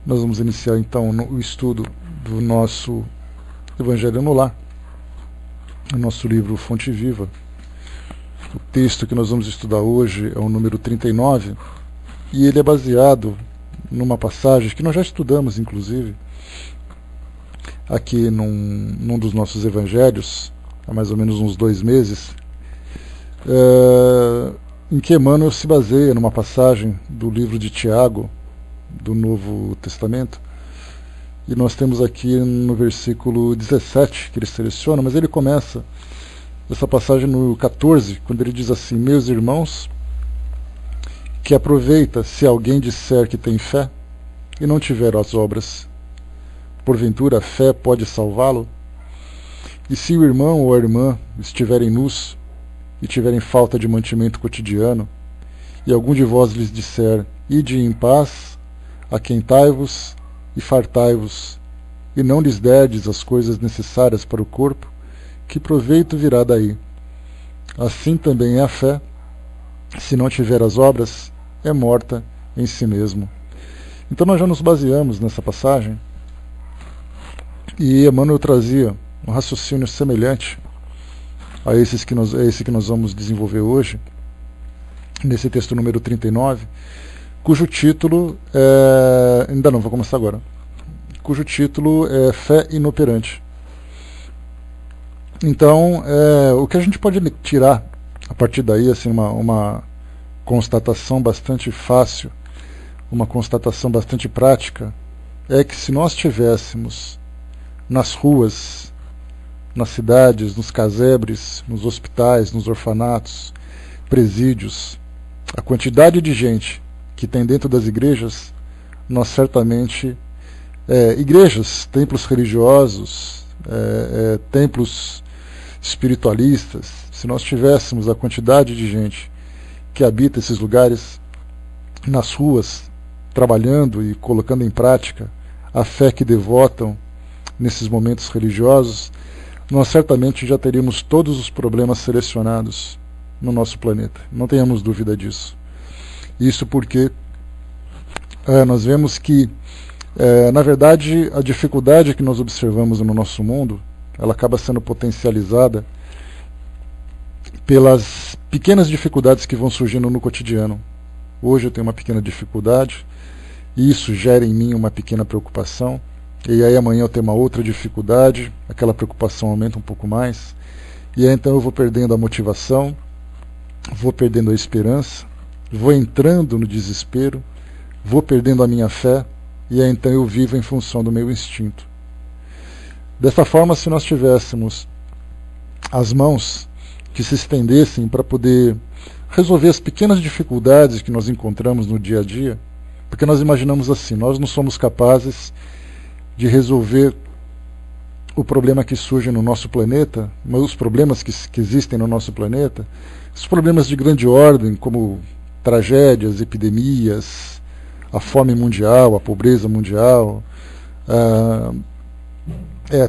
Nós vamos iniciar então o estudo do nosso Evangelho no Lar, o nosso livro Fonte Viva. O texto que nós vamos estudar hoje é o número 39, e ele é baseado numa passagem que nós já estudamos, inclusive, aqui num dos nossos evangelhos, há mais ou menos uns 2 meses, em que Emmanuel se baseia numa passagem do livro de Tiago, do Novo Testamento, e nós temos aqui no versículo 17 que ele seleciona, mas ele começa essa passagem no 14, quando ele diz assim: meus irmãos, que aproveita se alguém disser que tem fé e não tiver as obras, porventura a fé pode salvá-lo? E se o irmão ou a irmã estiverem nus e tiverem falta de mantimento cotidiano, e algum de vós lhes disser: ide em paz, aquentai-vos e fartai-vos, e não lhes derdes as coisas necessárias para o corpo, que proveito virá daí? Assim também é a fé, se não tiver as obras, é morta em si mesmo. Então nós já nos baseamos nessa passagem, e Emmanuel trazia um raciocínio semelhante a esse que nós vamos desenvolver hoje, nesse texto número 39, cujo título é... ainda não, vou começar agora. Cujo título é Fé Inoperante. Então, o que a gente pode tirar a partir daí, assim, uma constatação bastante fácil, uma constatação bastante prática, é que se nós tivéssemos nas ruas, nas cidades, nos casebres, nos hospitais, nos orfanatos, presídios, a quantidade de gente que tem dentro das igrejas, nós certamente, igrejas, templos religiosos, templos espiritualistas, se nós tivéssemos a quantidade de gente que habita esses lugares, nas ruas, trabalhando e colocando em prática a fé que devotam nesses momentos religiosos, nós certamente já teríamos todos os problemas selecionados no nosso planeta. Não tenhamos dúvida disso. Isso porque nós vemos que, na verdade, a dificuldade que nós observamos no nosso mundo, ela acaba sendo potencializada pelas pequenas dificuldades que vão surgindo no cotidiano. Hoje eu tenho uma pequena dificuldade, e isso gera em mim uma pequena preocupação, e aí amanhã eu tenho uma outra dificuldade, aquela preocupação aumenta um pouco mais, e aí então eu vou perdendo a motivação, vou perdendo a esperança, vou entrando no desespero, vou perdendo a minha fé, e aí então eu vivo em função do meu instinto. Dessa forma, se nós tivéssemos as mãos que se estendessem para poder resolver as pequenas dificuldades que nós encontramos no dia a dia, porque nós imaginamos assim: nós não somos capazes de resolver o problema que surge no nosso planeta, mas os problemas que existem no nosso planeta, os problemas de grande ordem, como tragédias, epidemias, a fome mundial, a pobreza mundial,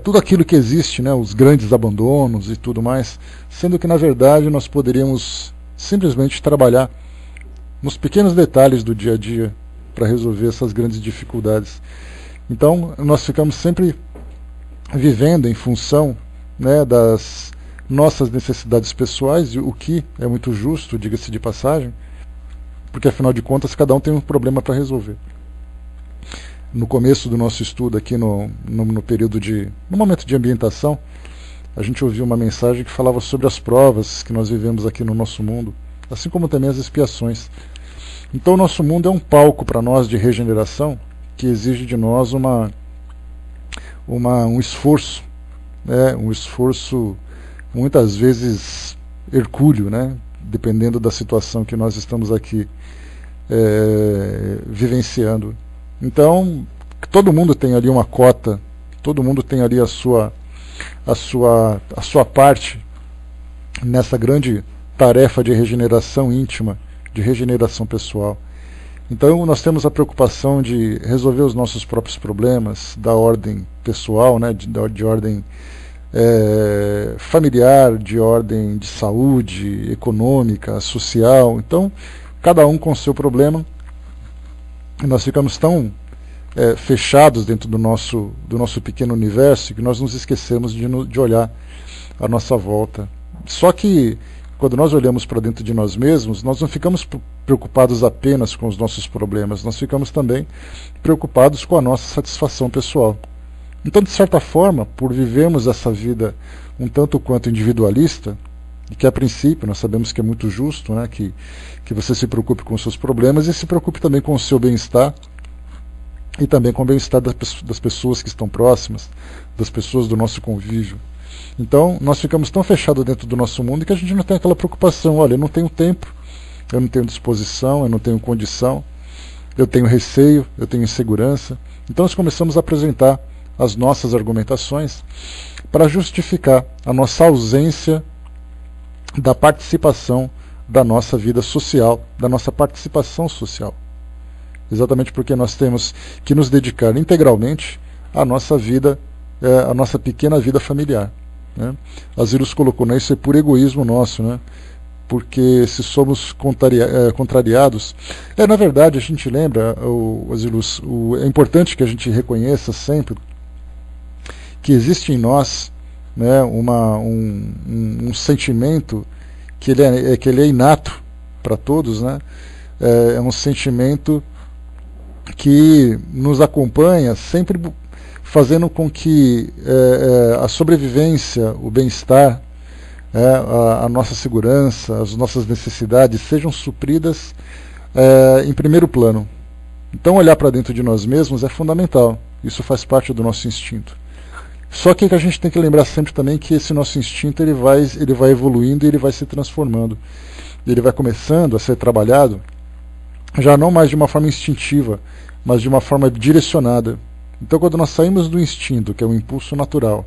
tudo aquilo que existe, né, os grandes abandonos e tudo mais, sendo que na verdade nós poderíamos simplesmente trabalhar nos pequenos detalhes do dia a dia para resolver essas grandes dificuldades. Então nós ficamos sempre vivendo em função, né, das nossas necessidades pessoais, o que é muito justo, diga-se de passagem, porque afinal de contas cada um tem um problema para resolver. No começo do nosso estudo aqui no momento de ambientação, a gente ouviu uma mensagem que falava sobre as provas que nós vivemos aqui no nosso mundo, assim como também as expiações. Então o nosso mundo é um palco para nós de regeneração, que exige de nós um esforço, né, um esforço muitas vezes hercúleo, né, dependendo da situação que nós estamos aqui vivenciando. Então, todo mundo tem ali uma cota, todo mundo tem ali a sua parte nessa grande tarefa de regeneração íntima, de regeneração pessoal. Então nós temos a preocupação de resolver os nossos próprios problemas da ordem pessoal, né, de ordem familiar, de ordem de saúde, econômica, social. Então, cada um com o seu problema, e nós ficamos tão fechados dentro do nosso pequeno universo, que nós nos esquecemos de olhar à nossa volta. Só que quando nós olhamos para dentro de nós mesmos, nós não ficamos preocupados apenas com os nossos problemas, nós ficamos também preocupados com a nossa satisfação pessoal. Então, de certa forma, por vivermos essa vida um tanto quanto individualista, e que a princípio nós sabemos que é muito justo, né, que você se preocupe com os seus problemas e se preocupe também com o seu bem-estar, e também com o bem-estar das pessoas que estão próximas, das pessoas do nosso convívio. Então, nós ficamos tão fechados dentro do nosso mundo que a gente não tem aquela preocupação. Olha, eu não tenho tempo, eu não tenho disposição, eu não tenho condição, eu tenho receio, eu tenho insegurança. Então, nós começamos a apresentar as nossas argumentações para justificar a nossa ausência da participação da nossa vida social, da nossa participação social. Exatamente porque nós temos que nos dedicar integralmente à nossa vida, à nossa pequena vida familiar. Né? Asílios colocou, né, isso é puro egoísmo nosso, né? Porque se somos contrariados... na verdade, a gente lembra, Asílios, é importante que a gente reconheça sempre que existe em nós, né, um sentimento que ele é inato para todos, né? É um sentimento que nos acompanha, sempre fazendo com que a sobrevivência, o bem-estar, a nossa segurança, as nossas necessidades sejam supridas em primeiro plano. Então, olhar para dentro de nós mesmos é fundamental. Isso faz parte do nosso instinto. Só que a gente tem que lembrar sempre também que esse nosso instinto ele vai evoluindo e ele vai se transformando. Ele vai começando a ser trabalhado já não mais de uma forma instintiva, mas de uma forma direcionada. Então, quando nós saímos do instinto, que é um impulso natural,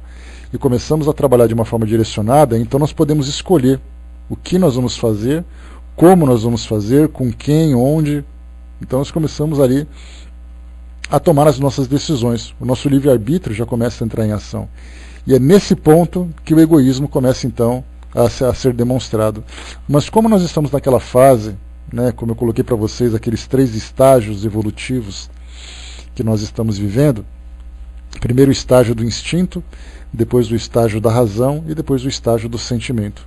e começamos a trabalhar de uma forma direcionada, então nós podemos escolher o que nós vamos fazer, como nós vamos fazer, com quem, onde. Então, nós começamos ali a tomar as nossas decisões. O nosso livre-arbítrio já começa a entrar em ação. E é nesse ponto que o egoísmo começa, então, a ser demonstrado. Mas como nós estamos naquela fase, né, como eu coloquei para vocês, aqueles 3 estágios evolutivos que nós estamos vivendo, primeiro o estágio do instinto, depois o estágio da razão e depois o estágio do sentimento.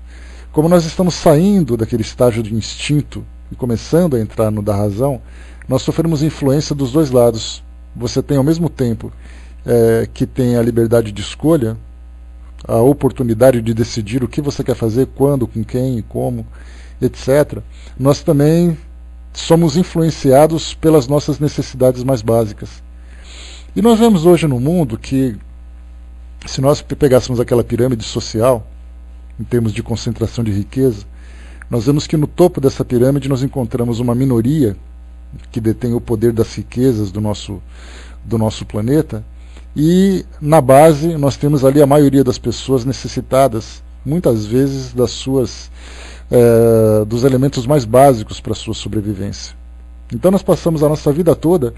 Como nós estamos saindo daquele estágio do instinto e começando a entrar no da razão, nós sofremos influência dos dois lados. Você tem ao mesmo tempo que tem a liberdade de escolha, a oportunidade de decidir o que você quer fazer, quando, com quem e como, etc. Nós também somos influenciados pelas nossas necessidades mais básicas. E nós vemos hoje no mundo que, se nós pegássemos aquela pirâmide social, em termos de concentração de riqueza, nós vemos que no topo dessa pirâmide nós encontramos uma minoria que detém o poder das riquezas do nosso planeta, e na base nós temos ali a maioria das pessoas necessitadas, muitas vezes, dos elementos mais básicos para a sua sobrevivência. Então nós passamos a nossa vida toda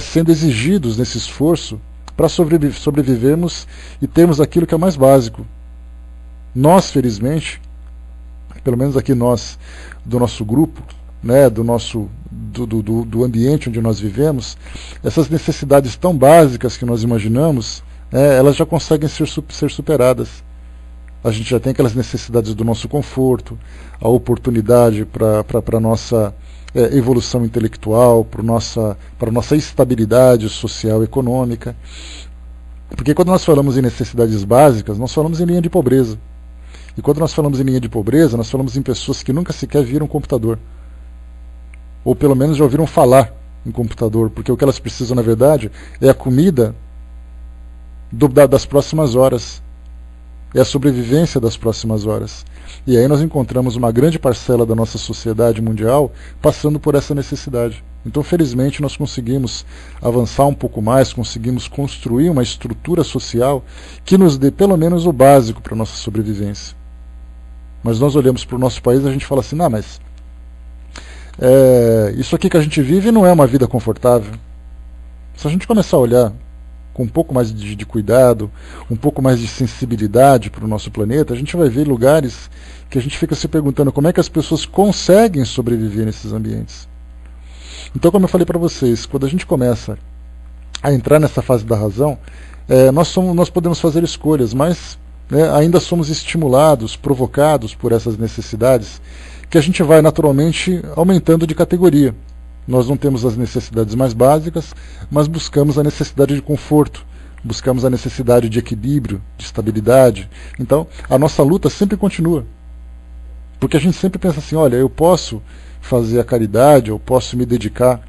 sendo exigidos nesse esforço para sobrevivermos e termos aquilo que é mais básico. Nós, felizmente, pelo menos aqui nós, do nosso grupo, né, do ambiente onde nós vivemos, essas necessidades tão básicas que nós imaginamos, elas já conseguem ser superadas. A gente já tem aquelas necessidades do nosso conforto, a oportunidade para a nossa evolução intelectual, para a nossa estabilidade social e econômica. Porque quando nós falamos em necessidades básicas, nós falamos em linha de pobreza. E quando nós falamos em linha de pobreza, nós falamos em pessoas que nunca sequer viram um computador. Ou pelo menos já ouviram falar em computador, porque o que elas precisam, na verdade, é a comida das próximas horas. É a sobrevivência das próximas horas. E aí nós encontramos uma grande parcela da nossa sociedade mundial passando por essa necessidade. Então, felizmente, nós conseguimos avançar um pouco mais, conseguimos construir uma estrutura social que nos dê pelo menos o básico para a nossa sobrevivência. Mas nós olhamos para o nosso país e a gente fala assim, não, mas isso aqui que a gente vive não é uma vida confortável. Se a gente começar a olhar com um pouco mais de cuidado, um pouco mais de sensibilidade para o nosso planeta, a gente vai ver lugares que a gente fica se perguntando como é que as pessoas conseguem sobreviver nesses ambientes. Então, como eu falei para vocês, quando a gente começa a entrar nessa fase da razão, nós podemos fazer escolhas, mas ainda somos estimulados, provocados por essas necessidades, que a gente vai naturalmente aumentando de categoria. Nós não temos as necessidades mais básicas, mas buscamos a necessidade de conforto, buscamos a necessidade de equilíbrio, de estabilidade. Então, a nossa luta sempre continua. Porque a gente sempre pensa assim, olha, eu posso fazer a caridade, eu posso me dedicar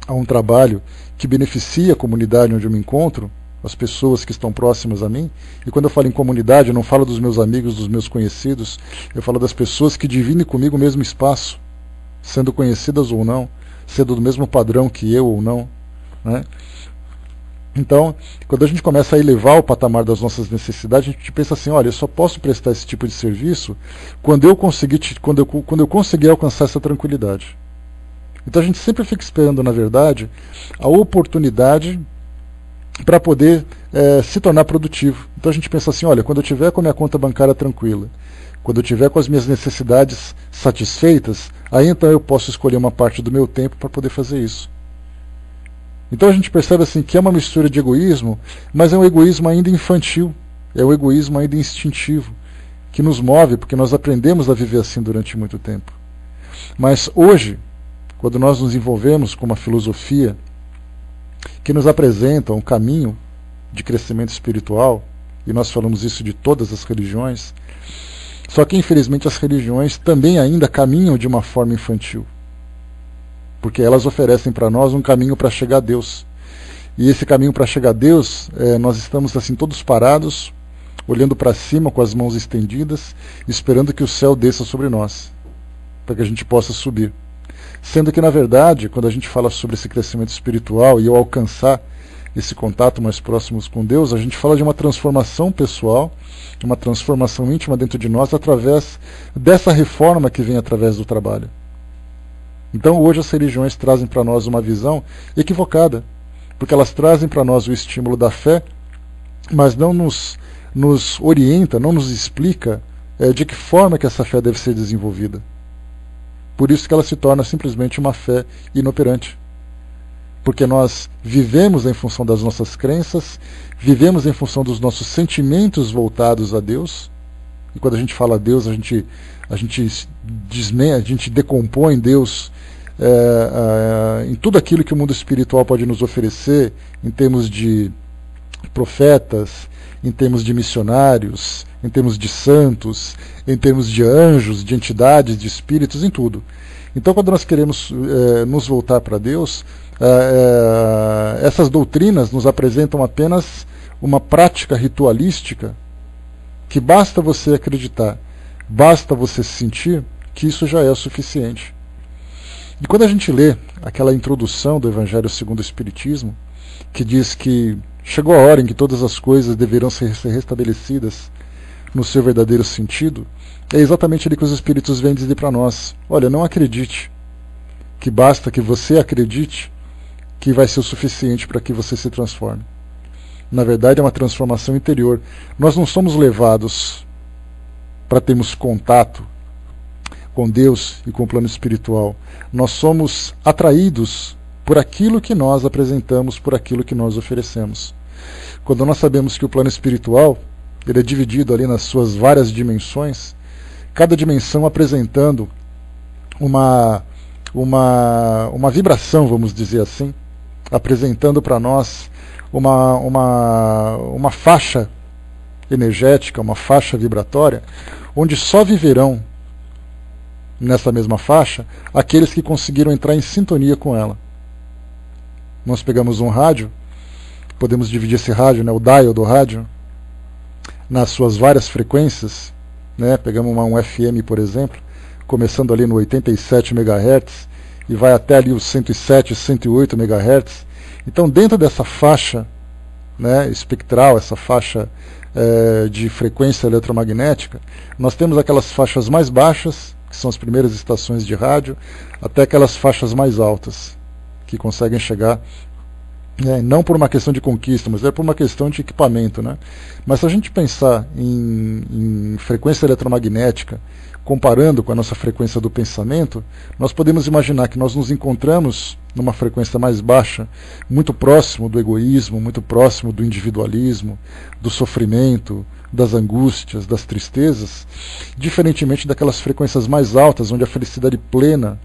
a um trabalho que beneficie a comunidade onde eu me encontro, as pessoas que estão próximas a mim. E quando eu falo em comunidade, eu não falo dos meus amigos, dos meus conhecidos, eu falo das pessoas que dividem comigo o mesmo espaço, sendo conhecidas ou não, sendo do mesmo padrão que eu ou não, né? Então, quando a gente começa a elevar o patamar das nossas necessidades, a gente pensa assim, olha, eu só posso prestar esse tipo de serviço quando eu conseguir alcançar essa tranquilidade. Então a gente sempre fica esperando, na verdade, a oportunidade para poder se tornar produtivo. Então a gente pensa assim, olha, quando eu tiver com a minha conta bancária tranquila, quando eu tiver com as minhas necessidades satisfeitas, aí então eu posso escolher uma parte do meu tempo para poder fazer isso. Então a gente percebe assim que é uma mistura de egoísmo, mas é um egoísmo ainda infantil, é um egoísmo ainda instintivo, que nos move, porque nós aprendemos a viver assim durante muito tempo. Mas hoje, quando nós nos envolvemos com uma filosofia que nos apresenta um caminho de crescimento espiritual, e nós falamos isso de todas as religiões, só que infelizmente as religiões também ainda caminham de uma forma infantil, porque elas oferecem para nós um caminho para chegar a Deus. E esse caminho para chegar a Deus, nós estamos assim todos parados, olhando para cima com as mãos estendidas, esperando que o céu desça sobre nós, para que a gente possa subir. Sendo que, na verdade, quando a gente fala sobre esse crescimento espiritual e eu alcançar esse contato mais próximo com Deus, a gente fala de uma transformação pessoal, de uma transformação íntima dentro de nós, através dessa reforma que vem através do trabalho. Então hoje as religiões trazem para nós uma visão equivocada, porque elas trazem para nós o estímulo da fé, mas não nos orienta, não nos explica de que forma que essa fé deve ser desenvolvida. Por isso que ela se torna simplesmente uma fé inoperante. Porque nós vivemos em função das nossas crenças, vivemos em função dos nossos sentimentos voltados a Deus. E quando a gente fala a Deus, a gente decompõe Deus em tudo aquilo que o mundo espiritual pode nos oferecer, em termos de profetas, em termos de missionários, em termos de santos, em termos de anjos, de entidades, de espíritos, em tudo. Então, quando nós queremos nos voltar para Deus, essas doutrinas nos apresentam apenas uma prática ritualística que basta você acreditar, basta você sentir que isso já é o suficiente. E quando a gente lê aquela introdução do Evangelho segundo o Espiritismo, que diz que chegou a hora em que todas as coisas deverão ser restabelecidas no seu verdadeiro sentido, é exatamente ali que os Espíritos vêm dizer para nós, olha, não acredite, que basta que você acredite que vai ser o suficiente para que você se transforme. Na verdade, é uma transformação interior. Nós não somos levados para termos contato com Deus e com o plano espiritual. Nós somos atraídos por aquilo que nós apresentamos, por aquilo que nós oferecemos. Quando nós sabemos que o plano espiritual ele é dividido ali nas suas várias dimensões, cada dimensão apresentando uma vibração, vamos dizer assim, apresentando para nós uma faixa energética, uma faixa vibratória, onde só viverão nessa mesma faixa aqueles que conseguiram entrar em sintonia com ela. Nós pegamos um rádio, podemos dividir esse rádio, o dial do rádio, nas suas várias frequências, pegamos um FM, por exemplo, começando ali no 87 MHz e vai até ali os 107, 108 MHz. Então, dentro dessa faixa espectral, essa faixa de frequência eletromagnética, nós temos aquelas faixas mais baixas, que são as primeiras estações de rádio, até aquelas faixas mais altas, que conseguem chegar Não por uma questão de conquista, mas é por uma questão de equipamento, né? Mas se a gente pensar em frequência eletromagnética, comparando com a nossa frequência do pensamento, nós podemos imaginar que nós nos encontramos numa frequência mais baixa, muito próximo do egoísmo, muito próximo do individualismo, do sofrimento, das angústias, das tristezas, diferentemente daquelas frequências mais altas, onde a felicidade plena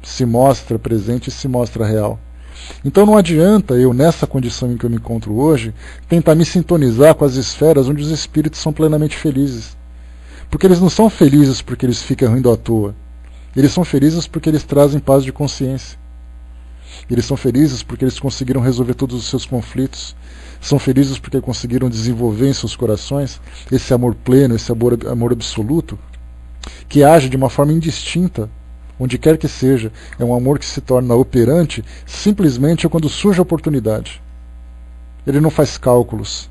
se mostra presente e se mostra real. Então não adianta eu, nessa condição em que eu me encontro hoje, tentar me sintonizar com as esferas onde os espíritos são plenamente felizes. Porque eles não são felizes porque eles ficam rindo à toa. Eles são felizes porque eles trazem paz de consciência. Eles são felizes porque eles conseguiram resolver todos os seus conflitos. São felizes porque conseguiram desenvolver em seus corações esse amor pleno, esse amor absoluto, que age de uma forma indistinta, onde quer que seja. É um amor que se torna operante simplesmente quando surge a oportunidade. Ele não faz cálculos,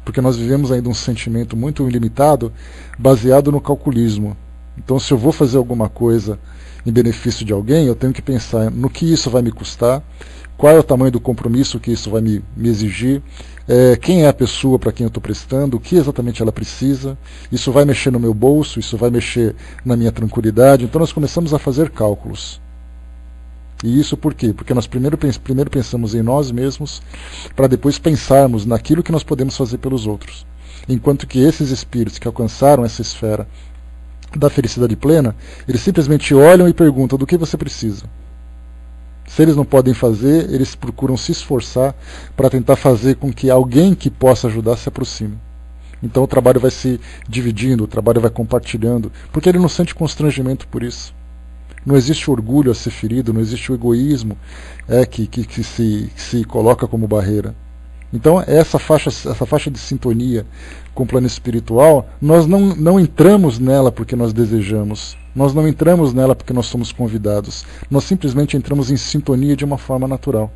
porque nós vivemos ainda um sentimento muito ilimitado, baseado no calculismo. Então, se eu vou fazer alguma coisa em benefício de alguém, eu tenho que pensar no que isso vai me custar, qual é o tamanho do compromisso que isso vai me exigir, quem é a pessoa para quem eu estou prestando, o que exatamente ela precisa, isso vai mexer no meu bolso, isso vai mexer na minha tranquilidade. Então nós começamos a fazer cálculos. E isso por quê? Porque nós primeiro pensamos em nós mesmos, para depois pensarmos naquilo que nós podemos fazer pelos outros. Enquanto que esses espíritos que alcançaram essa esfera da felicidade plena, eles simplesmente olham e perguntam do que você precisa. Se eles não podem fazer, eles procuram se esforçar para tentar fazer com que alguém que possa ajudar se aproxime. Então o trabalho vai se dividindo, o trabalho vai compartilhando, porque ele não sente constrangimento por isso. Não existe orgulho a ser ferido, não existe o egoísmo que se coloca como barreira. Então essa faixa de sintonia com o plano espiritual, nós não entramos nela porque nós desejamos. Nós não entramos nela porque nós somos convidados. Nós simplesmente entramos em sintonia de uma forma natural.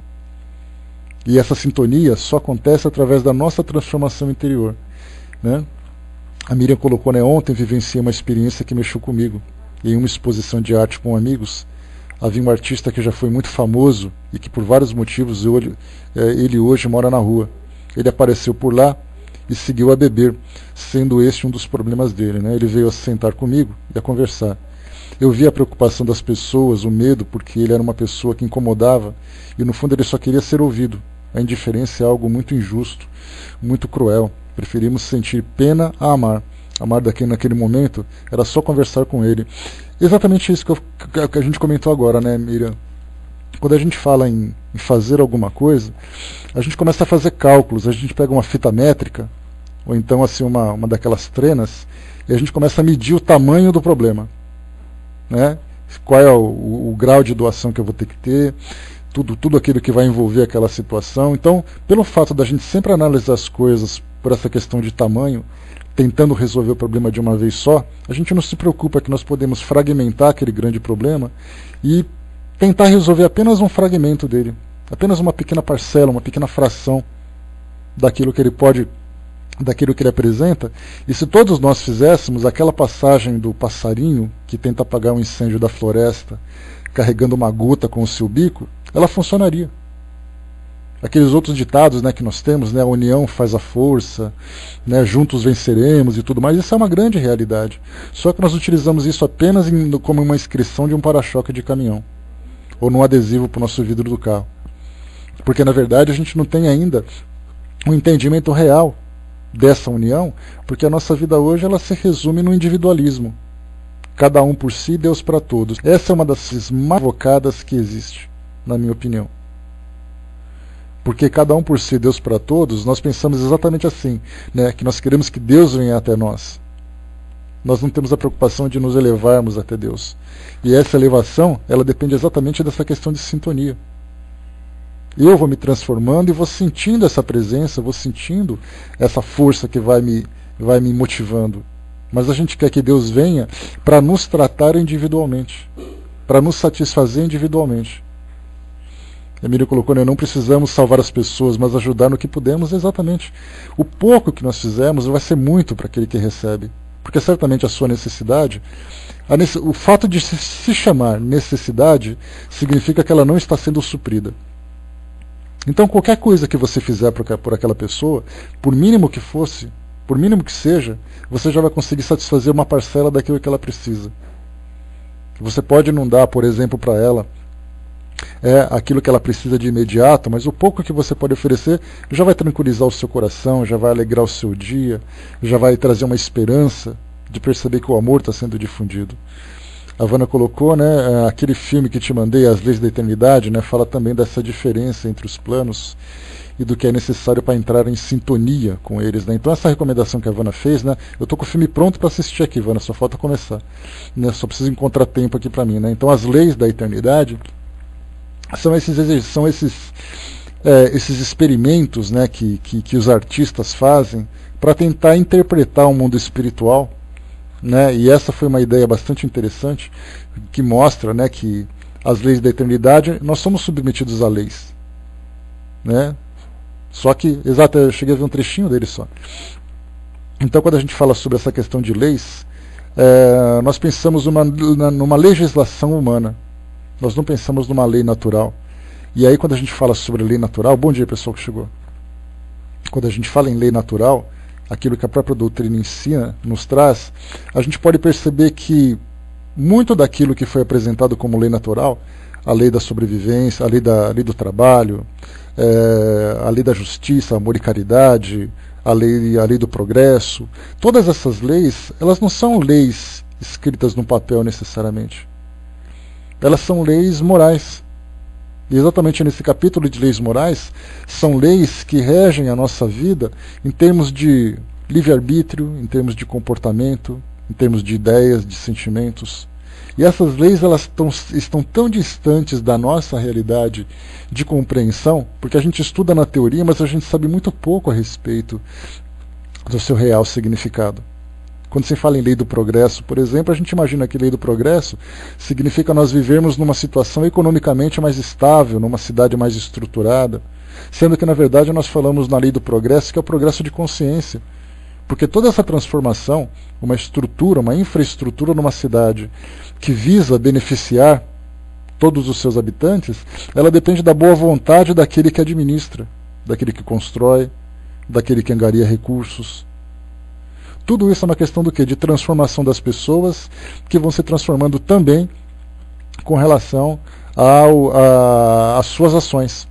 E essa sintonia só acontece através da nossa transformação interior. Né? A Miriam colocou, ontem vivenciei uma experiência que mexeu comigo. Em uma exposição de arte com amigos, havia um artista que já foi muito famoso e que por vários motivos ele hoje mora na rua. Ele apareceu por lá e seguiu a beber, sendo este um dos problemas dele. Né? Ele veio a sentar comigo e a conversar. Eu vi a preocupação das pessoas, o medo, porque ele era uma pessoa que incomodava e no fundo ele só queria ser ouvido. A indiferença é algo muito injusto, muito cruel. Preferimos sentir pena a amar. Amar naquele momento era só conversar com ele. Exatamente isso que a gente comentou agora, né, Miriam? Quando a gente fala em fazer alguma coisa, a gente começa a fazer cálculos, a gente pega uma fita métrica, ou então assim uma daquelas trenas, e a gente começa a medir o tamanho do problema. Né? Qual é o grau de doação que eu vou ter que ter, tudo aquilo que vai envolver aquela situação. Então, pelo fato da gente sempre analisar as coisas por essa questão de tamanho, tentando resolver o problema de uma vez só, a gente não se preocupa que nós podemos fragmentar aquele grande problema e tentar resolver apenas um fragmento dele, apenas uma pequena parcela, uma pequena fração daquilo que ele apresenta. E se todos nós fizéssemos aquela passagem do passarinho que tenta apagar um incêndio da floresta, carregando uma gota com o seu bico, ela funcionaria. Aqueles outros ditados, que nós temos, a união faz a força, juntos venceremos e tudo mais, isso é uma grande realidade. Só que nós utilizamos isso apenas como uma inscrição de um para-choque de caminhão, ou num adesivo para o nosso vidro do carro. Porque na verdade a gente não tem ainda um entendimento real dessa união, porque a nossa vida hoje ela se resume no individualismo. Cada um por si, Deus para todos. Essa é uma das mais equivocadas que existe, na minha opinião. Porque cada um por si, Deus para todos, nós pensamos exatamente assim, que nós queremos que Deus venha até nós. Nós não temos a preocupação de nos elevarmos até Deus. E essa elevação, ela depende exatamente dessa questão de sintonia. Eu vou me transformando e vou sentindo essa presença, vou sentindo essa força que vai me motivando. Mas a gente quer que Deus venha para nos tratar individualmente, para nos satisfazer individualmente. Emílio colocou, não precisamos salvar as pessoas, mas ajudar no que podemos. Exatamente. O pouco que nós fizermos vai ser muito para aquele que recebe. Porque certamente a sua necessidade, o fato de se chamar necessidade, significa que ela não está sendo suprida. Então qualquer coisa que você fizer por aquela pessoa, por mínimo que fosse, por mínimo que seja, você já vai conseguir satisfazer uma parcela daquilo que ela precisa. Você pode não dar, por exemplo, para ela aquilo que ela precisa de imediato, mas o pouco que você pode oferecer já vai tranquilizar o seu coração, já vai alegrar o seu dia, já vai trazer uma esperança de perceber que o amor está sendo difundido. A Vanna colocou, né, aquele filme que te mandei, As Leis da Eternidade, né, fala também dessa diferença entre os planos e do que é necessário para entrar em sintonia com eles, né? Então essa recomendação que a Vanna fez, né, eu estou com o filme pronto para assistir aqui, Vanna, só falta começar, né, só preciso encontrar tempo aqui para mim, né? Então As Leis da Eternidade são esses experimentos, né, que os artistas fazem para tentar interpretar o mundo espiritual, né? E essa foi uma ideia bastante interessante que mostra, né, que as leis da eternidade, nós somos submetidos a leis, né? Só que, exato, eu cheguei a ver um trechinho dele só. Então, quando a gente fala sobre essa questão de leis, nós pensamos numa legislação humana. Nós não pensamos numa lei natural. E aí, quando a gente fala sobre lei natural, bom dia, pessoal que chegou. Quando a gente fala em lei natural, aquilo que a própria doutrina ensina, nos traz, a gente pode perceber que muito daquilo que foi apresentado como lei natural, a lei da sobrevivência, a lei do trabalho, a lei da justiça, amor e caridade, a lei do progresso, todas essas leis, elas não são leis escritas no papel necessariamente. Elas são leis morais. E exatamente nesse capítulo de leis morais, são leis que regem a nossa vida em termos de livre-arbítrio, em termos de comportamento, em termos de ideias, de sentimentos. E essas leis elas estão tão distantes da nossa realidade de compreensão, porque a gente estuda na teoria, mas a gente sabe muito pouco a respeito do seu real significado. Quando se fala em lei do progresso, por exemplo, a gente imagina que lei do progresso significa nós vivermos numa situação economicamente mais estável, numa cidade mais estruturada, sendo que, na verdade, nós falamos na lei do progresso, que é o progresso de consciência. Porque toda essa transformação, uma estrutura, uma infraestrutura numa cidade que visa beneficiar todos os seus habitantes, ela depende da boa vontade daquele que administra, daquele que constrói, daquele que angaria recursos. Tudo isso é uma questão do quê? De transformação das pessoas, que vão se transformando também com relação às suas ações.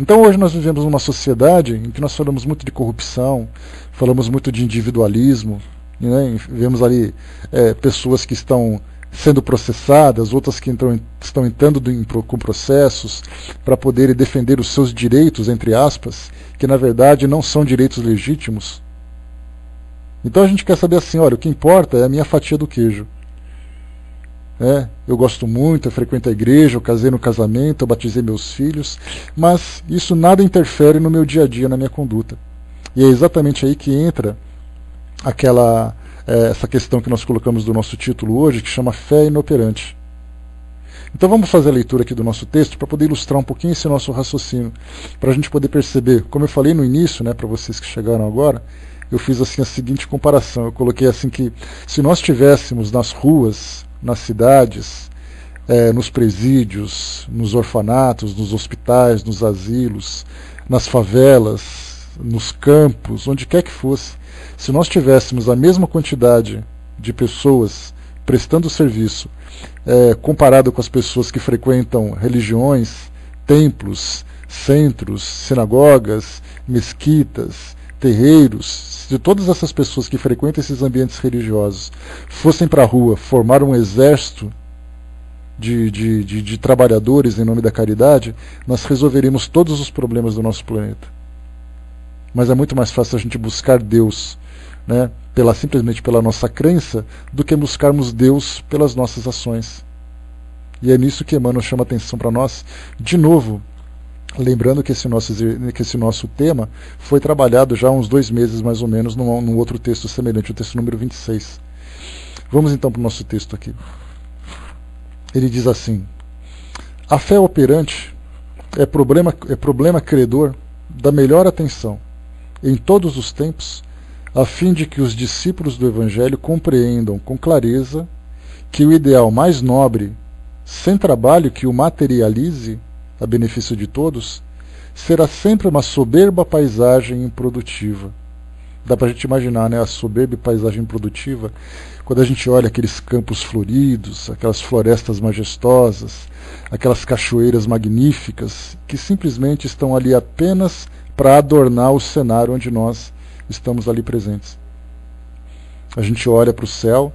Então hoje nós vivemos numa sociedade em que nós falamos muito de corrupção, falamos muito de individualismo, né? Vemos ali pessoas que estão sendo processadas, outras que estão entrando com processos para poderem defender os seus direitos, entre aspas, que na verdade não são direitos legítimos. Então a gente quer saber assim, olha, o que importa é a minha fatia do queijo. Eu gosto muito, eu frequento a igreja, eu casei no casamento, eu batizei meus filhos, mas isso nada interfere no meu dia a dia, na minha conduta. E é exatamente aí que entra essa questão que nós colocamos do nosso título hoje, que chama fé inoperante. Então vamos fazer a leitura aqui do nosso texto para poder ilustrar um pouquinho esse nosso raciocínio, para a gente poder perceber, como eu falei no início, né, para vocês que chegaram agora, eu fiz assim a seguinte comparação, eu coloquei assim que se nós tivéssemos nas ruas, nas cidades, nos presídios, nos orfanatos, nos hospitais, nos asilos, nas favelas, nos campos, onde quer que fosse, se nós tivéssemos a mesma quantidade de pessoas prestando serviço, comparado com as pessoas que frequentam religiões, templos, centros, sinagogas, mesquitas, terreiros, se todas essas pessoas que frequentam esses ambientes religiosos fossem para a rua formar um exército de trabalhadores em nome da caridade, nós resolveríamos todos os problemas do nosso planeta. Mas é muito mais fácil a gente buscar Deus, né, simplesmente pela nossa crença, do que buscarmos Deus pelas nossas ações. E é nisso que Emmanuel chama atenção para nós, de novo, lembrando que esse nosso tema foi trabalhado já há uns 2 meses, mais ou menos, num outro texto semelhante, o texto número 26. Vamos então para o nosso texto aqui. Ele diz assim: a fé operante é problema credor da melhor atenção, em todos os tempos, a fim de que os discípulos do Evangelho compreendam com clareza que o ideal mais nobre, sem trabalho que o materialize, a benefício de todos, será sempre uma soberba paisagem improdutiva. Dá para a gente imaginar, né, a soberba paisagem improdutiva, quando a gente olha aqueles campos floridos, aquelas florestas majestosas, aquelas cachoeiras magníficas, que simplesmente estão ali apenas para adornar o cenário onde nós estamos ali presentes. A gente olha para o céu,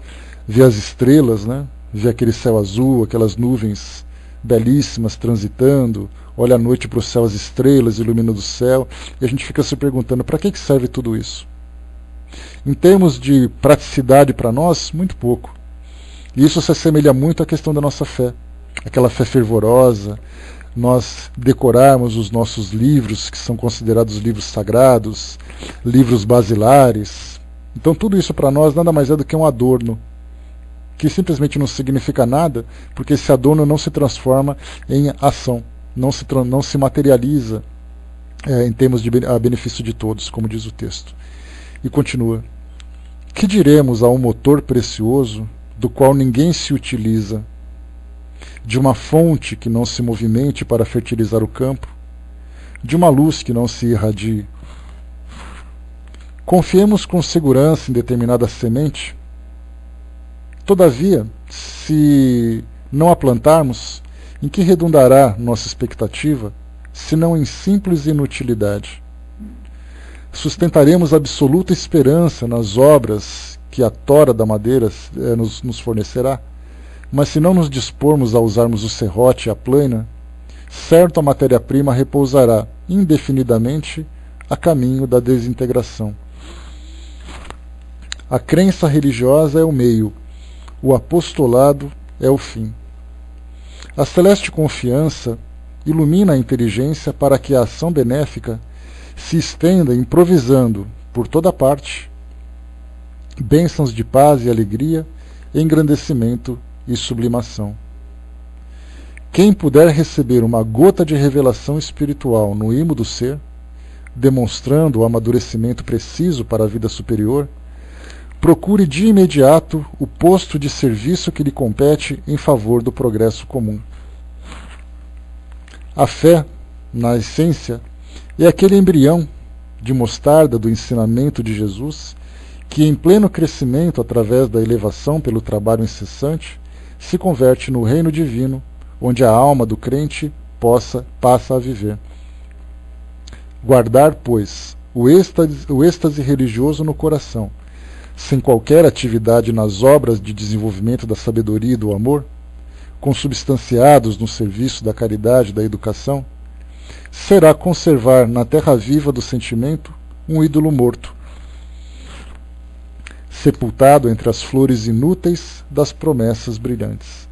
vê as estrelas, né, vê aquele céu azul, aquelas nuvens belíssimas transitando, olha à noite para o céu, as estrelas iluminando o céu, e a gente fica se perguntando, para que serve tudo isso? Em termos de praticidade para nós, muito pouco. E isso se assemelha muito à questão da nossa fé. Aquela fé fervorosa, nós decorarmos os nossos livros, que são considerados livros sagrados, livros basilares. Então tudo isso para nós nada mais é do que um adorno, que simplesmente não significa nada, porque esse adorno não se transforma em ação, não se materializa em termos de a benefício de todos, como diz o texto. E continua: que diremos a um motor precioso, do qual ninguém se utiliza, de uma fonte que não se movimente para fertilizar o campo, de uma luz que não se irradie? Confiemos com segurança em determinada semente. Todavia, se não a plantarmos, em que redundará nossa expectativa, senão em simples inutilidade? Sustentaremos absoluta esperança nas obras que a tora da madeira nos fornecerá, mas se não nos dispormos a usarmos o serrote e a plaina, certo a matéria-prima repousará indefinidamente a caminho da desintegração. A crença religiosa é o meio, o apostolado é o fim. A celeste confiança ilumina a inteligência para que a ação benéfica se estenda improvisando por toda parte bênçãos de paz e alegria, engrandecimento e sublimação. Quem puder receber uma gota de revelação espiritual no imo do ser, demonstrando o amadurecimento preciso para a vida superior, procure de imediato o posto de serviço que lhe compete em favor do progresso comum. A fé, na essência, é aquele embrião de mostarda do ensinamento de Jesus que, em pleno crescimento através da elevação pelo trabalho incessante, se converte no reino divino, onde a alma do crente passa a viver. Guardar, pois, o êxtase religioso no coração, sem qualquer atividade nas obras de desenvolvimento da sabedoria e do amor, consubstanciados no serviço da caridade e da educação, será conservar na terra viva do sentimento um ídolo morto, sepultado entre as flores inúteis das promessas brilhantes.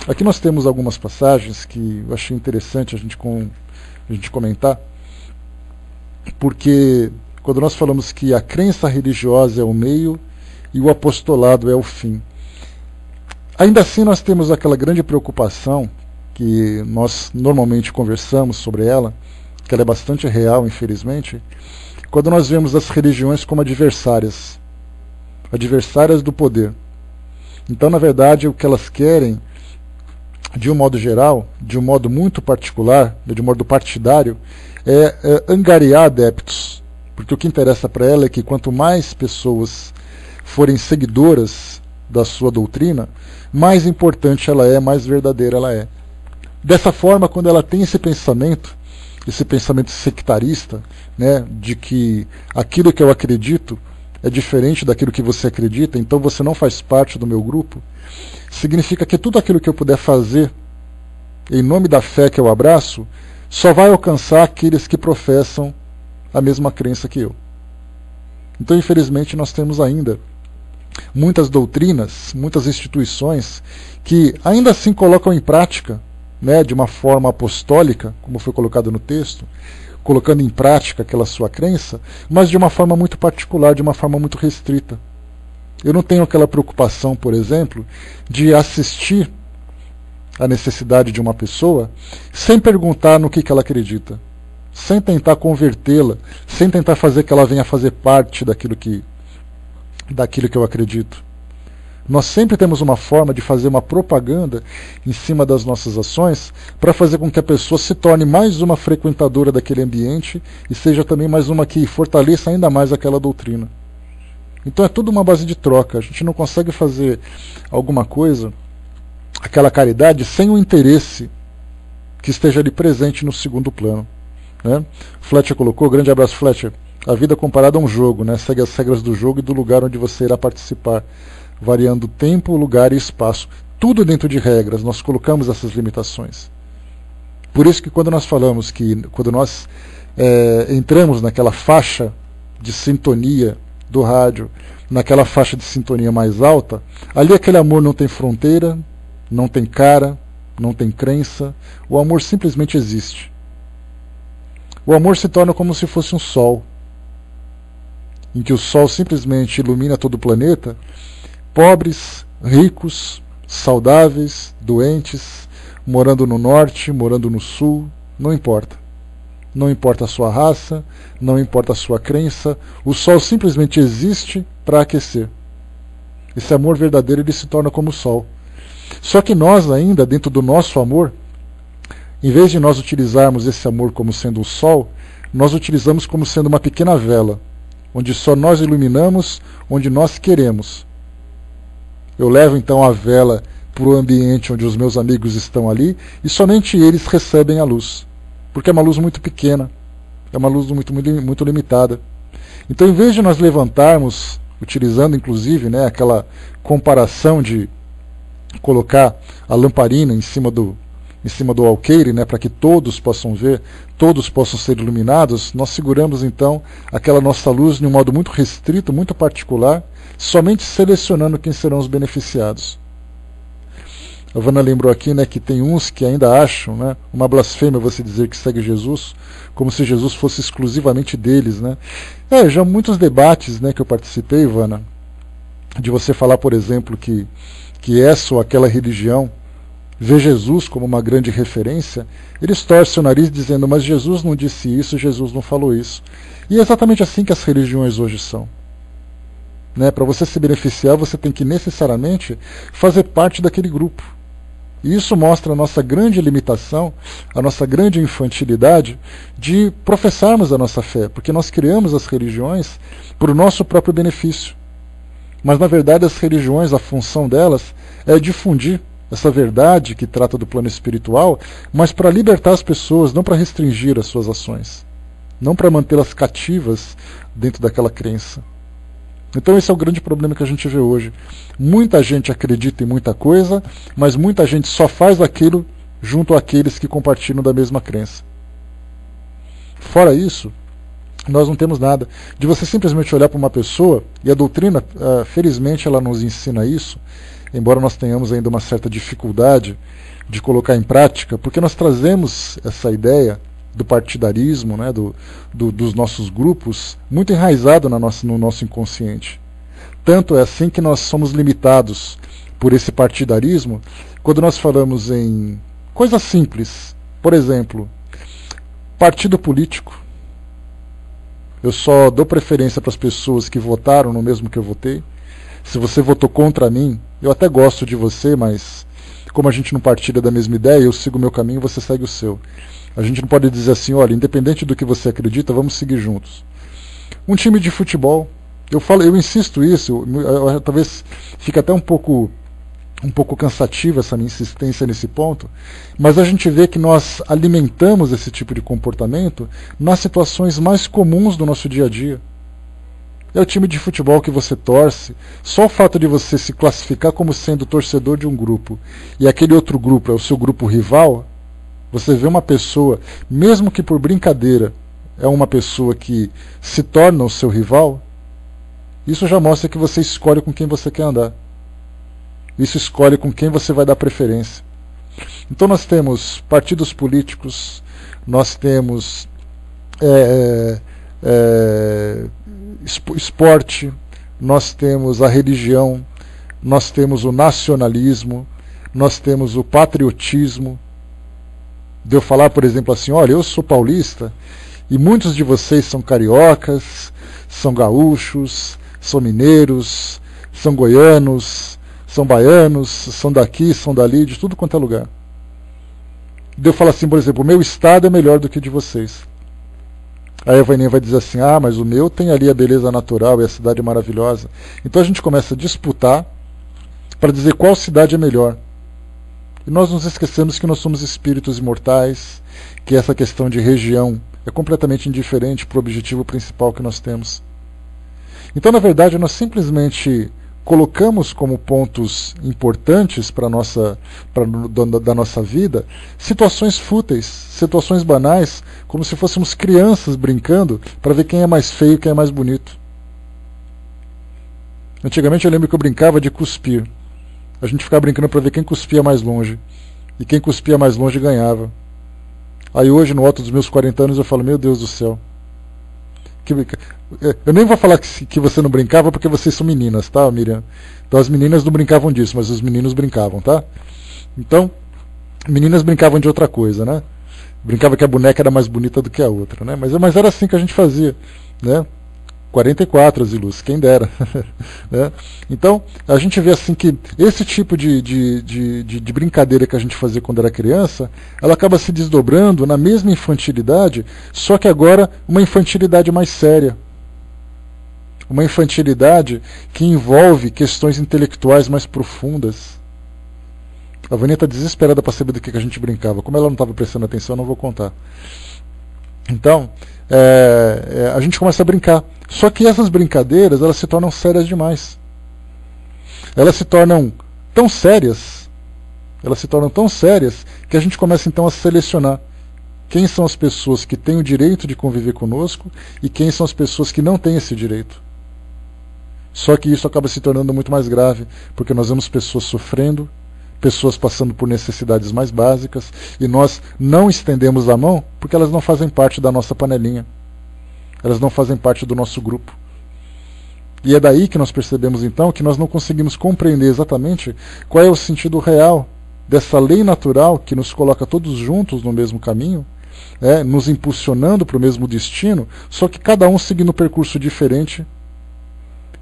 Aqui nós temos algumas passagens que eu achei interessante a gente comentar, porque quando nós falamos que a crença religiosa é o meio e o apostolado é o fim, ainda assim nós temos aquela grande preocupação que nós normalmente conversamos sobre ela, que ela é bastante real, infelizmente, quando nós vemos as religiões como adversárias do poder. Então, na verdade, o que elas querem, de um modo geral, de um modo muito particular, de um modo partidário, é angariar adeptos, porque o que interessa para ela é que quanto mais pessoas forem seguidoras da sua doutrina, mais importante ela é, mais verdadeira ela é. Dessa forma, quando ela tem esse pensamento sectarista, né, de que aquilo que eu acredito é diferente daquilo que você acredita, então você não faz parte do meu grupo, significa que tudo aquilo que eu puder fazer em nome da fé que eu abraço, só vai alcançar aqueles que professam a mesma crença que eu. Então, infelizmente, nós temos ainda muitas doutrinas, muitas instituições que ainda assim colocam em prática, né, de uma forma apostólica, como foi colocado no texto, colocando em prática aquela sua crença, mas de uma forma muito particular, de uma forma muito restrita. Eu não tenho aquela preocupação, por exemplo, de assistir à necessidade de uma pessoa sem perguntar no que ela acredita, sem tentar convertê-la, sem tentar fazer que ela venha fazer parte daquilo que eu acredito. Nós sempre temos uma forma de fazer uma propaganda em cima das nossas ações para fazer com que a pessoa se torne mais uma frequentadora daquele ambiente e seja também mais uma que fortaleça ainda mais aquela doutrina. Então é tudo uma base de troca. A gente não consegue fazer alguma coisa, aquela caridade, sem o interesse que esteja ali presente no segundo plano. Né? Fletcher colocou, grande abraço Fletcher, a vida comparada a um jogo, né? Segue as regras do jogo e do lugar onde você irá participar, variando tempo, lugar e espaço. Tudo dentro de regras, nós colocamos essas limitações. Por isso que quando nós falamos que, quando nós entramos naquela faixa de sintonia do rádio, naquela faixa de sintonia mais alta, ali aquele amor não tem fronteira, não tem cara, não tem crença, o amor simplesmente existe. O amor se torna como se fosse um sol, em que o sol simplesmente ilumina todo o planeta, pobres, ricos, saudáveis, doentes, morando no norte, morando no sul, não importa. Não importa a sua raça, não importa a sua crença, o sol simplesmente existe para aquecer. Esse amor verdadeiro ele se torna como o sol. Só que nós ainda, dentro do nosso amor, em vez de nós utilizarmos esse amor como sendo o sol, nós utilizamos como sendo uma pequena vela, onde só nós iluminamos onde nós queremos. Eu levo então a vela para o ambiente onde os meus amigos estão ali e somente eles recebem a luz, porque é uma luz muito pequena, é uma luz muito limitada. Então, em vez de nós levantarmos, utilizando inclusive, né, aquela comparação de colocar a lamparina em cima do alqueire, né, para que todos possam ver, todos possam ser iluminados, nós seguramos então aquela nossa luz de um modo muito restrito, muito particular, somente selecionando quem serão os beneficiados. A Vanna lembrou aqui, né, que tem uns que ainda acham, né, uma blasfêmia você dizer que segue Jesus, como se Jesus fosse exclusivamente deles. Né. Já muitos debates, né, que eu participei, Vanna, de você falar, por exemplo, que essa ou aquela religião vê Jesus como uma grande referência, eles torcem o nariz dizendo, mas Jesus não disse isso, Jesus não falou isso. E é exatamente assim que as religiões hoje são. Né? Para você se beneficiar, você tem que necessariamente fazer parte daquele grupo. E isso mostra a nossa grande limitação, a nossa grande infantilidade de professarmos a nossa fé, porque nós criamos as religiões para o nosso próprio benefício. Mas, na verdade, as religiões, a função delas é difundir essa verdade que trata do plano espiritual, mas para libertar as pessoas, não para restringir as suas ações, não para mantê-las cativas dentro daquela crença. Então esse é o grande problema que a gente vê hoje. Muita gente acredita em muita coisa, mas muita gente só faz aquilo junto àqueles que compartilham da mesma crença. Fora isso, nós não temos nada. De você simplesmente olhar para uma pessoa, e a doutrina, felizmente, ela nos ensina isso, embora nós tenhamos ainda uma certa dificuldade de colocar em prática, porque nós trazemos essa ideia do partidarismo, né, dos nossos grupos, muito enraizado no nosso inconsciente. Tanto é assim que nós somos limitados por esse partidarismo quando nós falamos em coisas simples. Por exemplo, partido político. Eu só dou preferência para as pessoas que votaram no mesmo que eu votei. Se você votou contra mim, eu até gosto de você, mas como a gente não partilha da mesma ideia, eu sigo o meu caminho, você segue o seu. A gente não pode dizer assim, olha, independente do que você acredita, vamos seguir juntos. Um time de futebol, eu insisto isso, talvez fique até um pouco cansativa essa minha insistência nesse ponto, mas a gente vê que nós alimentamos esse tipo de comportamento nas situações mais comuns do nosso dia a dia. É o time de futebol que você torce, só o fato de você se classificar como sendo torcedor de um grupo e aquele outro grupo é o seu grupo rival, você vê uma pessoa, mesmo que por brincadeira, é uma pessoa que se torna o seu rival, isso já mostra que você escolhe com quem você quer andar. Isso escolhe com quem você vai dar preferência. Então nós temos partidos políticos, nós temos esporte, nós temos a religião, nós temos o nacionalismo, nós temos o patriotismo. De eu falar, por exemplo, assim, olha, eu sou paulista e muitos de vocês são cariocas, são gaúchos, são mineiros, são goianos, são baianos, são daqui, são dali, de tudo quanto é lugar. Eu falo assim, por exemplo, o meu estado é melhor do que o de vocês. Aí a Vânia vai dizer assim, mas o meu tem ali a beleza natural e a cidade é maravilhosa. Então a gente começa a disputar para dizer qual cidade é melhor. E nós nos esquecemos que nós somos espíritos imortais, que essa questão de região é completamente indiferente para o objetivo principal que nós temos. Então, na verdade, nós simplesmente colocamos como pontos importantes da nossa vida situações fúteis, situações banais, como se fôssemos crianças brincando para ver quem é mais feio e quem é mais bonito. Antigamente eu lembro que eu brincava de cuspir. A gente ficava brincando para ver quem cuspia mais longe. E quem cuspia mais longe ganhava. Aí hoje, no alto dos meus 40 anos, eu falo, meu Deus do céu. Eu nem vou falar que você não brincava, porque vocês são meninas, tá, Miriam? Então as meninas não brincavam disso, mas os meninos brincavam, tá? Então, meninas brincavam de outra coisa, né? Brincava que a boneca era mais bonita do que a outra, né? Mas era assim que a gente fazia, né? 44, Aziluz, quem dera. Né? Então, a gente vê assim que esse tipo de brincadeira que a gente fazia quando era criança, ela acaba se desdobrando na mesma infantilidade, só que agora uma infantilidade mais séria. Uma infantilidade que envolve questões intelectuais mais profundas. A Vânia está desesperada para saber do que a gente brincava. Como ela não estava prestando atenção, eu não vou contar. Então, a gente começa a brincar. Só que essas brincadeiras, elas se tornam sérias demais. Elas se tornam tão sérias, que a gente começa então a selecionar quem são as pessoas que têm o direito de conviver conosco e quem são as pessoas que não têm esse direito. Só que isso acaba se tornando muito mais grave, porque nós vemos pessoas sofrendo, pessoas passando por necessidades mais básicas, e nós não estendemos a mão porque elas não fazem parte da nossa panelinha. Elas não fazem parte do nosso grupo. E é daí que nós percebemos então que nós não conseguimos compreender exatamente qual é o sentido real dessa lei natural que nos coloca todos juntos no mesmo caminho, nos impulsionando para o mesmo destino, só que cada um seguindo um percurso diferente,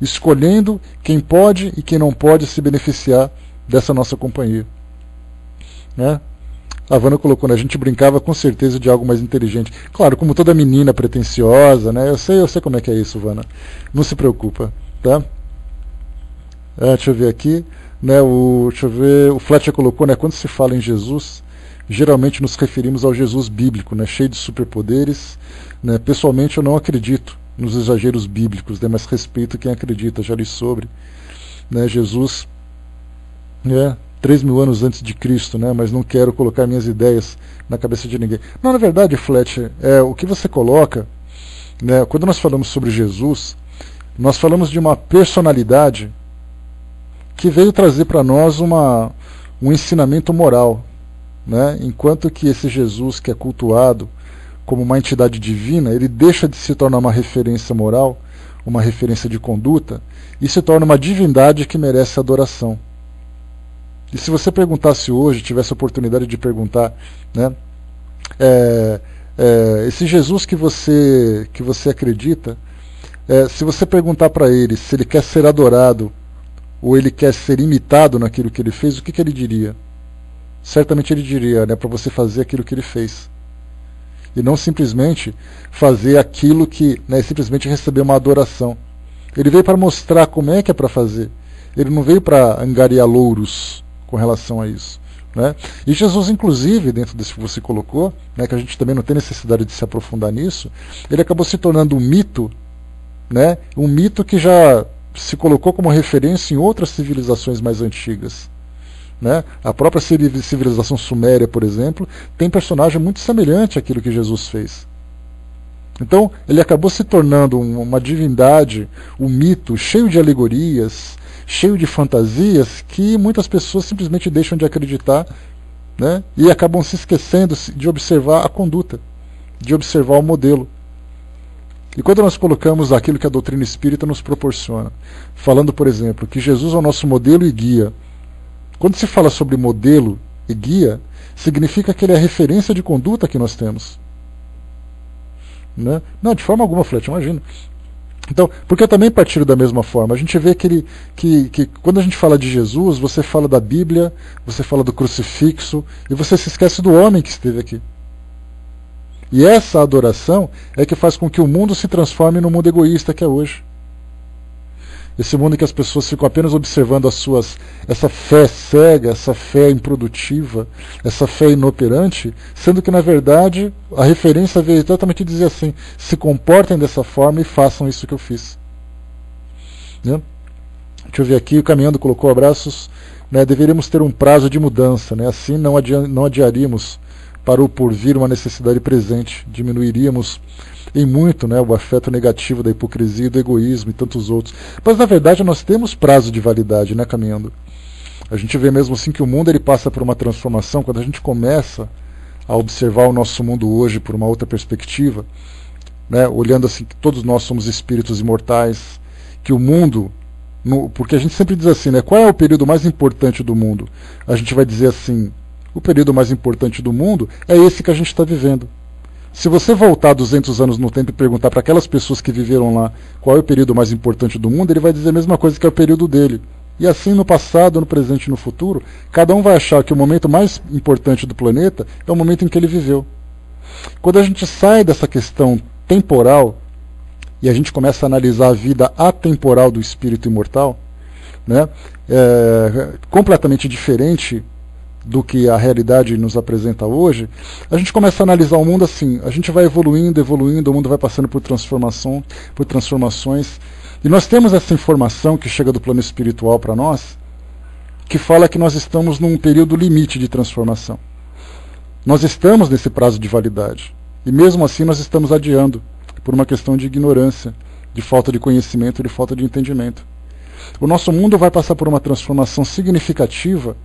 escolhendo quem pode e quem não pode se beneficiar dessa nossa companhia. Né? A Vânia colocou, né? A gente brincava com certeza de algo mais inteligente. Claro, como toda menina pretensiosa, né? Eu sei como é que é isso, Vânia. Não se preocupa, tá? Deixa eu ver aqui, né? O Fletcher colocou, né? Quando se fala em Jesus, geralmente nos referimos ao Jesus bíblico, né? Cheio de superpoderes. Né? Pessoalmente, eu não acredito nos exageros bíblicos, né? Mas respeito quem acredita. Já li sobre, né? Jesus, 3.000 anos antes de Cristo, né? Mas não quero colocar minhas ideias na cabeça de ninguém. Não, na verdade, Fletcher, o que você coloca, né? Quando nós falamos sobre Jesus, nós falamos de uma personalidade que veio trazer para nós um ensinamento moral, né? Enquanto que esse Jesus que é cultuado como uma entidade divina, ele deixa de se tornar uma referência moral, uma referência de conduta, e se torna uma divindade que merece adoração. E se você perguntasse hoje, tivesse a oportunidade de perguntar, né, esse Jesus que você acredita, se você perguntar para ele se ele quer ser adorado ou ele quer ser imitado naquilo que ele fez, o que ele diria? Certamente ele diria, né, para você fazer aquilo que ele fez. E não simplesmente fazer aquilo que, né, simplesmente receber uma adoração. Ele veio para mostrar como é que é para fazer. Ele não veio para angariar louros com relação a isso. Né? E Jesus, inclusive, dentro desse que você colocou, né, que a gente também não tem necessidade de se aprofundar nisso, ele acabou se tornando um mito, né, um mito que já se colocou como referência em outras civilizações mais antigas. Né? A própria civilização suméria, por exemplo, tem personagem muito semelhante àquilo que Jesus fez. Então, ele acabou se tornando uma divindade, um mito cheio de alegorias, cheio de fantasias, que muitas pessoas simplesmente deixam de acreditar, né? E acabam se esquecendo de observar a conduta, de observar o modelo. E quando nós colocamos aquilo que a doutrina espírita nos proporciona, falando, por exemplo, que Jesus é o nosso modelo e guia, quando se fala sobre modelo e guia, significa que ele é a referência de conduta que nós temos. Né? Não, de forma alguma, Fletcher, imagina. Então, porque eu também partilho da mesma forma. A gente vê que quando a gente fala de Jesus, você fala da Bíblia, você fala do crucifixo, e você se esquece do homem que esteve aqui. E essa adoração é que faz com que o mundo se transforme no mundo egoísta que é hoje. Esse mundo em que as pessoas ficam apenas observando essa fé cega, essa fé improdutiva, essa fé inoperante, sendo que, na verdade, a referência veio exatamente dizer assim: se comportem dessa forma e façam isso que eu fiz. Né? Deixa eu ver aqui, o Caminhando colocou abraços. Né, deveríamos ter um prazo de mudança, né? Assim não adiaríamos para o porvir uma necessidade presente, diminuiríamos em muito, né, o afeto negativo da hipocrisia, do egoísmo e tantos outros. Mas na verdade nós temos prazo de validade, né, Caminhando? A gente vê mesmo assim que o mundo ele passa por uma transformação quando a gente começa a observar o nosso mundo hoje por uma outra perspectiva, né, olhando assim que todos nós somos espíritos imortais, que o mundo, porque a gente sempre diz assim, né, qual é o período mais importante do mundo? A gente vai dizer assim, o período mais importante do mundo é esse que a gente está vivendo. Se você voltar 200 anos no tempo e perguntar para aquelas pessoas que viveram lá qual é o período mais importante do mundo, ele vai dizer a mesma coisa que é o período dele. E assim no passado, no presente e no futuro, cada um vai achar que o momento mais importante do planeta é o momento em que ele viveu. Quando a gente sai dessa questão temporal e a gente começa a analisar a vida atemporal do espírito imortal, né, completamente diferente do que a realidade nos apresenta hoje, a gente começa a analisar o mundo assim, a gente vai evoluindo, o mundo vai passando por transformações, e nós temos essa informação que chega do plano espiritual para nós, que fala que nós estamos num período limite de transformação. Nós estamos nesse prazo de validade, e mesmo assim nós estamos adiando, por uma questão de ignorância, de falta de conhecimento, de falta de entendimento. O nosso mundo vai passar por uma transformação significativa,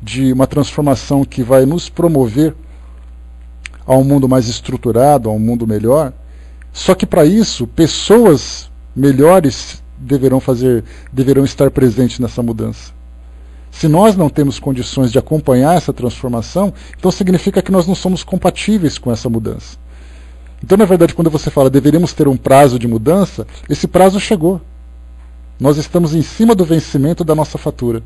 de uma transformação que vai nos promover a um mundo mais estruturado, a um mundo melhor. Só que para isso, pessoas melhores deverão estar presentes nessa mudança. Se nós não temos condições de acompanhar essa transformação, então significa que nós não somos compatíveis com essa mudança. Então, na verdade, quando você fala deveríamos ter um prazo de mudança, esse prazo chegou. Nós estamos em cima do vencimento da nossa fatura.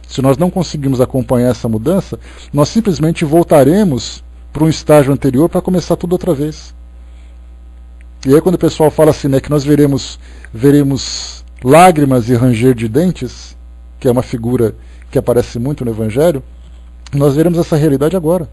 Se nós não conseguirmos acompanhar essa mudança, nós simplesmente voltaremos para um estágio anterior para começar tudo outra vez. E aí quando o pessoal fala assim, né, que nós veremos lágrimas e ranger de dentes, que é uma figura que aparece muito no Evangelho, nós veremos essa realidade agora.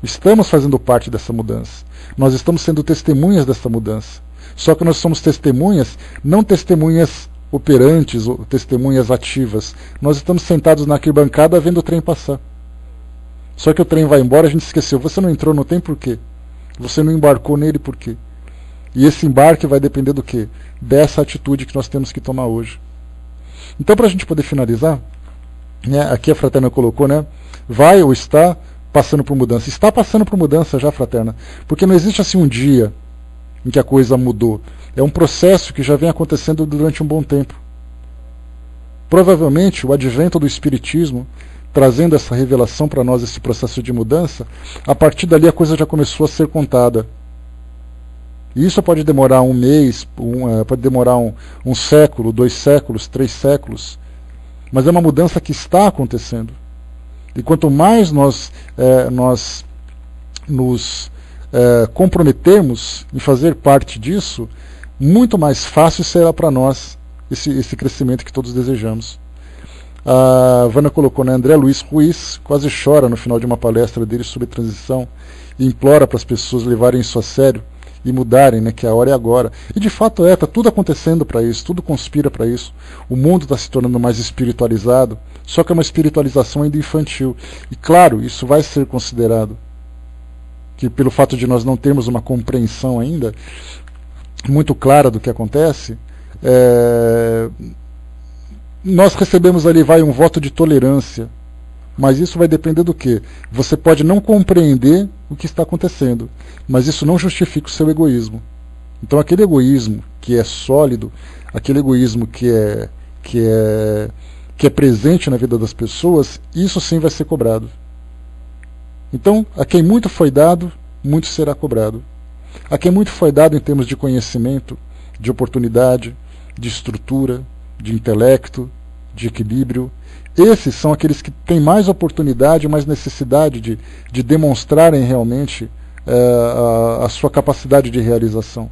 Estamos fazendo parte dessa mudança. Nós estamos sendo testemunhas dessa mudança. Só que nós somos testemunhas, não testemunhas operantes ou testemunhas ativas. Nós estamos sentados na arquibancada vendo o trem passar. Só que o trem vai embora, a gente esqueceu. Você não entrou no trem por quê? Você não embarcou nele por quê? E esse embarque vai depender do quê? Dessa atitude que nós temos que tomar hoje. Então, para a gente poder finalizar, né, aqui a Fraterna colocou, né, vai ou está passando por mudança. Está passando por mudança já, Fraterna. Porque não existe assim um dia em que a coisa mudou. É um processo que já vem acontecendo durante um bom tempo. Provavelmente o advento do Espiritismo, trazendo essa revelação para nós, esse processo de mudança, a partir dali a coisa já começou a ser contada. E isso pode demorar um mês, pode demorar um século, 2 séculos, 3 séculos, mas é uma mudança que está acontecendo. E quanto mais nós nos comprometermos em fazer parte disso, muito mais fácil será para nós esse crescimento que todos desejamos. A Vana colocou, né, André Luiz Ruiz quase chora no final de uma palestra dele sobre transição e implora para as pessoas levarem isso a sério e mudarem, né, que a hora é agora. E de fato está tudo acontecendo para isso, tudo conspira para isso. O mundo está se tornando mais espiritualizado, só que é uma espiritualização ainda infantil. E claro, isso vai ser considerado, que pelo fato de nós não termos uma compreensão ainda muito clara do que acontece, nós recebemos ali um voto de tolerância, mas isso vai depender do quê? Você pode não compreender o que está acontecendo, mas isso não justifica o seu egoísmo. Então aquele egoísmo que é sólido, aquele egoísmo que é presente na vida das pessoas, isso sim vai ser cobrado. Então, a quem muito foi dado, muito será cobrado. a quem muito foi dado em termos de conhecimento, de oportunidade, de estrutura, de intelecto, de equilíbrio. Esses são aqueles que têm mais oportunidade, mais necessidade de demonstrarem realmente a sua capacidade de realização.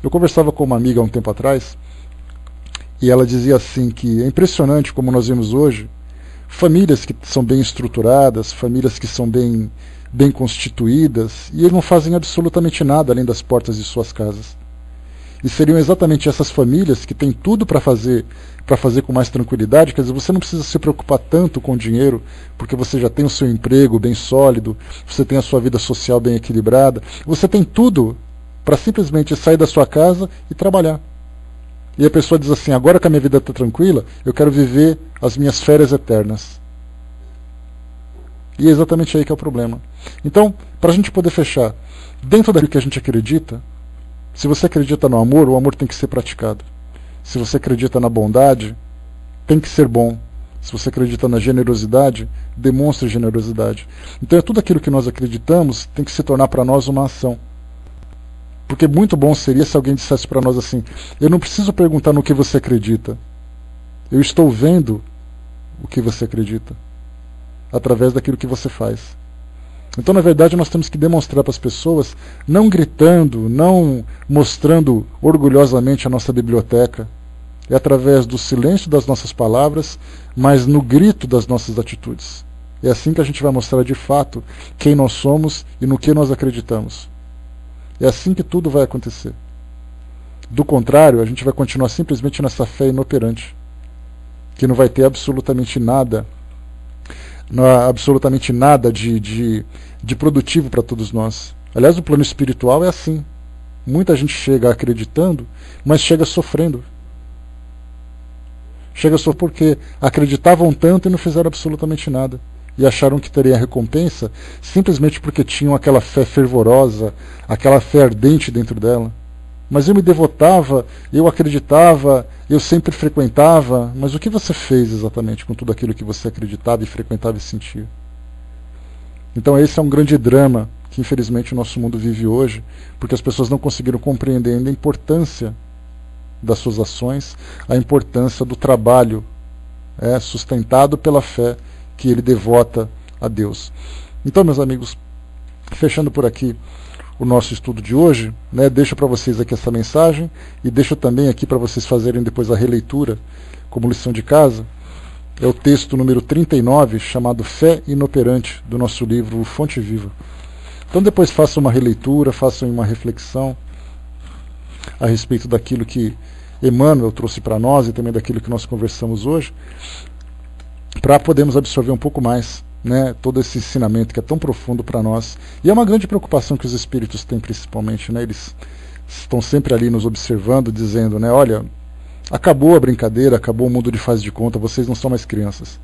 Eu conversava com uma amiga há um tempo atrás, e ela dizia assim que é impressionante como nós vemos hoje famílias que são bem estruturadas, famílias que são bem constituídas, e eles não fazem absolutamente nada além das portas de suas casas. E seriam exatamente essas famílias que têm tudo para fazer com mais tranquilidade. Quer dizer, você não precisa se preocupar tanto com o dinheiro, porque você já tem o seu emprego bem sólido, você tem a sua vida social bem equilibrada, você tem tudo para simplesmente sair da sua casa e trabalhar. E a pessoa diz assim, agora que a minha vida está tranquila, eu quero viver as minhas férias eternas. E é exatamente aí que é o problema. Então, para a gente poder fechar, dentro daquilo que a gente acredita, se você acredita no amor, o amor tem que ser praticado. Se você acredita na bondade, tem que ser bom. Se você acredita na generosidade, demonstre generosidade. Então é tudo aquilo que nós acreditamos tem que se tornar para nós uma ação. Porque muito bom seria se alguém dissesse para nós assim, eu não preciso perguntar no que você acredita. Eu estou vendo o que você acredita, através daquilo que você faz. Então, na verdade, nós temos que demonstrar para as pessoas, não gritando, não mostrando orgulhosamente a nossa biblioteca. É através do silêncio das nossas palavras, mas no grito das nossas atitudes. É assim que a gente vai mostrar de fato quem nós somos e no que nós acreditamos. É assim que tudo vai acontecer. Do contrário, a gente vai continuar simplesmente nessa fé inoperante, que não vai ter absolutamente nada de produtivo para todos nós. Aliás, o plano espiritual é assim. Muita gente chega acreditando, mas chega sofrendo. Chega só porque acreditavam tanto e não fizeram absolutamente nada. E acharam que teriam recompensa simplesmente porque tinham aquela fé fervorosa, aquela fé ardente dentro dela. Mas eu me devotava, eu acreditava, eu sempre frequentava. Mas o que você fez exatamente com tudo aquilo que você acreditava e frequentava e sentia? Então esse é um grande drama que infelizmente o nosso mundo vive hoje, porque as pessoas não conseguiram compreender ainda a importância das suas ações, a importância do trabalho sustentado pela fé que ele devota a Deus. Então, meus amigos, fechando por aqui o nosso estudo de hoje, deixo para vocês aqui essa mensagem e deixo também aqui para vocês fazerem depois a releitura como lição de casa. É o texto número 39, chamado Fé Inoperante, do nosso livro Fonte Viva. Então depois façam uma releitura, façam uma reflexão a respeito daquilo que Emmanuel trouxe para nós e também daquilo que nós conversamos hoje, para podermos absorver um pouco mais todo esse ensinamento que é tão profundo para nós. E é uma grande preocupação que os espíritos têm, principalmente. Eles estão sempre ali nos observando, dizendo, olha, acabou a brincadeira, acabou o mundo de faz de conta, vocês não são mais crianças.